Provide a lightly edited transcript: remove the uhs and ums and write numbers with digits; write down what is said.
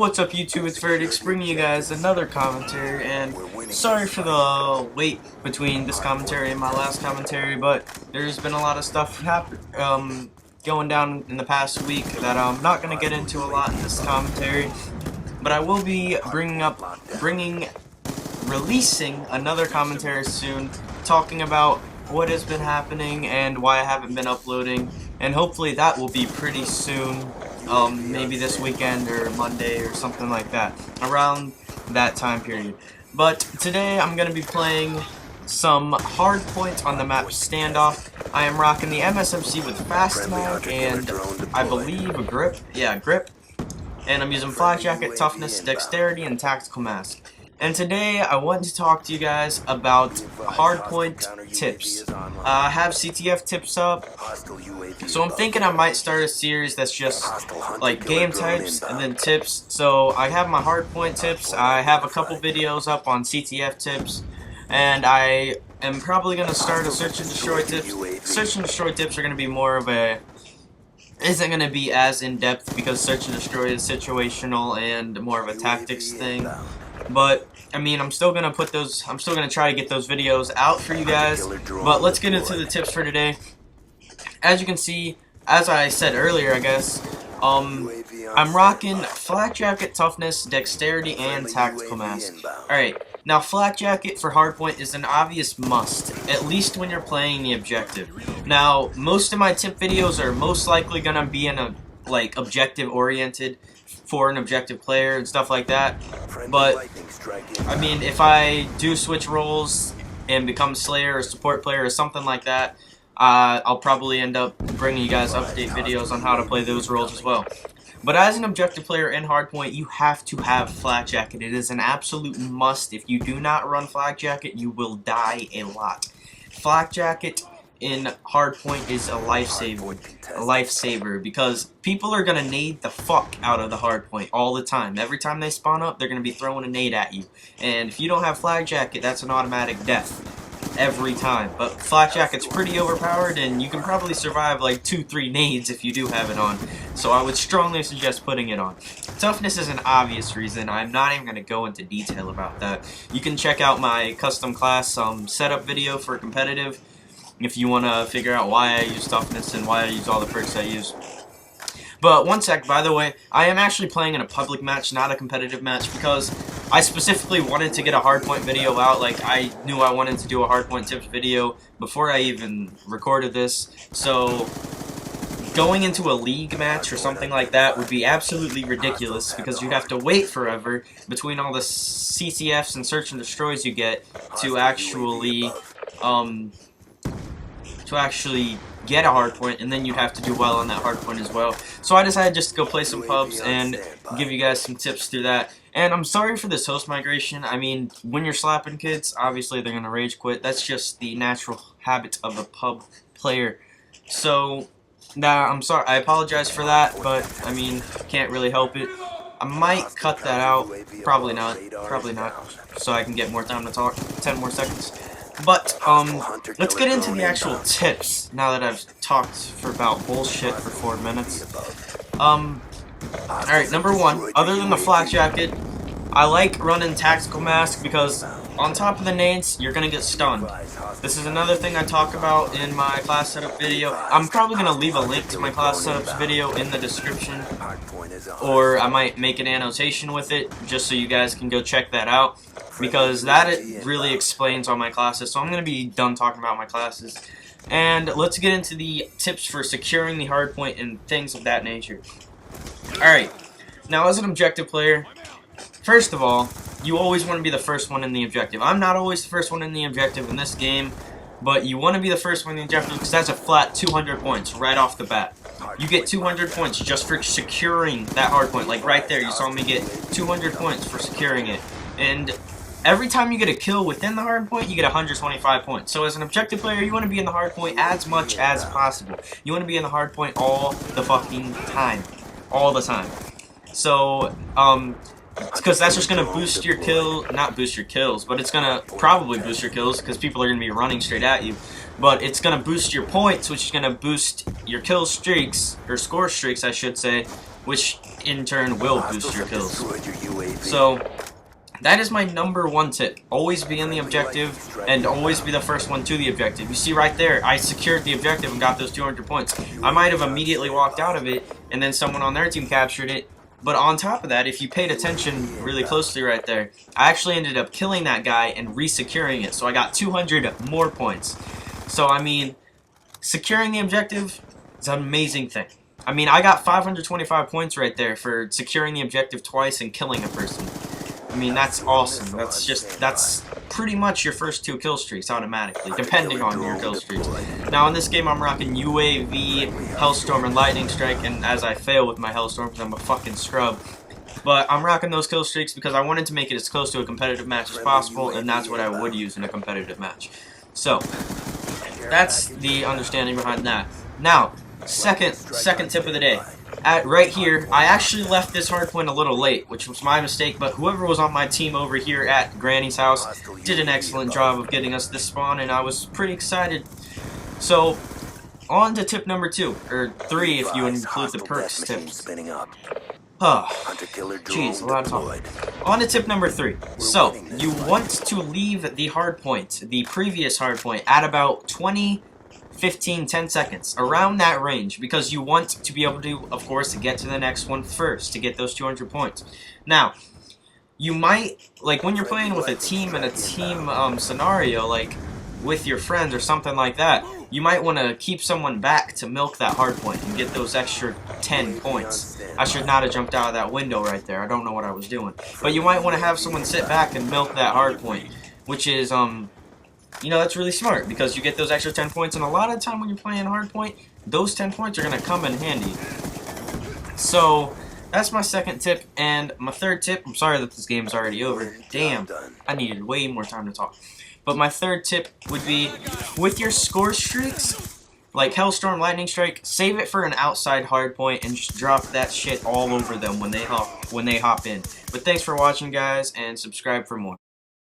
What's up YouTube, it's Verdix bringing you guys another commentary, and sorry for the wait between this commentary and my last commentary, but there's been a lot of stuff going down in the past week that I'm not going to get into a lot in this commentary, but I will be releasing another commentary soon, talking about what has been happening and why I haven't been uploading, and hopefully that will be pretty soon. Maybe this weekend or Monday or something like that, around that time period. But today I'm going to be playing some Hardpoint on the map Standoff. I am rocking the MSMC with Fast Mag and I believe a grip. Yeah, grip. And I'm using Flak Jacket, Toughness, Dexterity, and Tactical Mask. And today I want to talk to you guys about Hardpoint tips. I have CTF tips up, so I'm thinking I might start a series that's just like game types and then tips. So I have my Hardpoint tips, I have a couple videos up on CTF tips, and I am probably going to start a Search and Destroy tips. Search and Destroy tips are going to be more of a... isn't going to be as in-depth because Search and Destroy is situational and more of a tactics thing. But, I mean, I'm still going to try to get those videos out for you guys. But let's get into the tips for today. As you can see, as I said earlier, I guess, I'm rocking Flak Jacket, Toughness, Dexterity, and Tactical Mask. Alright, now Flak Jacket for Hardpoint is an obvious must, at least when you're playing the objective. Now, most of my tip videos are most likely going to be in a, like, objective-oriented, for an objective player and stuff like that. But, I mean, if I do switch roles and become Slayer or support player or something like that, I'll probably end up bringing you guys update videos on how to play those roles as well. But as an objective player in Hardpoint, you have to have Flak Jacket. It is an absolute must. If you do not run Flak Jacket, you will die a lot. Flak Jacket in Hardpoint is a lifesaver, because people are gonna nade the fuck out of the Hardpoint all the time. Every time they spawn up, they're gonna be throwing a nade at you, and if you don't have Flak Jacket, that's an automatic death every time. But Flak Jacket's pretty overpowered, and you can probably survive like 2-3 nades if you do have it on, so I would strongly suggest putting it on. Toughness is an obvious reason. I'm not even gonna go into detail about that. You can check out my custom class setup video for competitive if you want to figure out why I use Toughness and why I use all the perks I use. But one sec, by the way, I am actually playing in a public match, not a competitive match, because I specifically wanted to get a Hardpoint video out. Like, I knew I wanted to do a Hardpoint tips video before I even recorded this, so going into a league match or something like that would be absolutely ridiculous, because you'd have to wait forever between all the CTFs and Search and Destroys you get to actually get a Hardpoint, and then you'd have to do well on that Hardpoint as well. So I decided just to go play some pubs and give you guys some tips through that. And I'm sorry for this host migration. I mean, when you're slapping kids, obviously they're going to rage quit. That's just the natural habit of a pub player. So, I'm sorry. I apologize for that, but, I mean, can't really help it. I might cut that out. Probably not. Probably not. So I can get more time to talk. 10 more seconds. But, let's get into the actual tips, now that I've talked for about bullshit for 4 minutes. Alright, number one, other than the Flak Jacket, I like running Tactical Mask because on top of the nades, you're gonna get stunned. This is another thing I talk about in my class setup video. I'm probably gonna leave a link to my class setups video in the description, or I might make an annotation with it, just so you guys can go check that out, because that really explains all my classes. So I'm going to be done talking about my classes, and let's get into the tips for securing the Hardpoint and things of that nature. Alright, now as an objective player, first of all, you always want to be the first one in the objective. I'm not always the first one in the objective in this game, but you want to be the first one in the objective because that's a flat 200 points right off the bat. You get 200 points just for securing that Hardpoint. Like right there, you saw me get 200 points for securing it. And every time you get a kill within the Hardpoint, you get 125 points. So as an objective player, you want to be in the Hardpoint as much as possible. You want to be in the Hardpoint all the fucking time. All the time. So, because that's just going to boost your not boost your kills, but it's going to probably boost your kills because people are going to be running straight at you. But it's going to boost your points, which is going to boost your kill streaks, or score streaks I should say, which in turn will boost your kills. So that is my #1 tip. Always be in the objective, and always be the first one to the objective. You see right there, I secured the objective and got those 200 points. I might have immediately walked out of it, and then someone on their team captured it. But on top of that, if you paid attention really closely right there, I actually ended up killing that guy and re-securing it. So I got 200 more points. So, I mean, securing the objective is an amazing thing. I mean, I got 525 points right there for securing the objective twice and killing a person. I mean, that's awesome. That's pretty much your first 2 kill streaks automatically, depending on your kill streaks. Now, in this game, I'm rocking UAV, Hellstorm, and Lightning Strike, and as I fail with my Hellstorm because I'm a fucking scrub. But I'm rocking those kill streaks because I wanted to make it as close to a competitive match as possible, and that's what I would use in a competitive match. So, that's the understanding behind that. Now, second tip of the day. Right here, I actually left this hardpoint a little late, which was my mistake, but whoever was on my team over here at Granny's house did an excellent job of getting us this spawn, and I was pretty excited. So, on to tip number 2, or 3 if you include the perks tips. Oh, jeez, a lot of talk. On to tip number 3. So, you want to leave the hardpoint, the previous hardpoint, at about 20, 15, 10 seconds, around that range, because you want to be able to, of course, get to the next one first to get those 200 points. Now, you might, like when you're playing with a team in a team scenario, like with your friends or something like that, you might want to keep someone back to milk that hardpoint and get those extra 10 points. I should not have jumped out of that window right there. I don't know what I was doing. But you might want to have someone sit back and milk that hardpoint, which is, you know, that's really smart because you get those extra 10 points, and a lot of the time when you're playing hardpoint, those 10 points are going to come in handy. So, that's my second tip, and my third tip, I'm sorry that this game is already over. Damn, I needed way more time to talk. But my third tip would be, with your score streaks, like Hellstorm, Lightning Strike, save it for an outside hardpoint and just drop that shit all over them when they hop in. But thanks for watching, guys, and subscribe for more.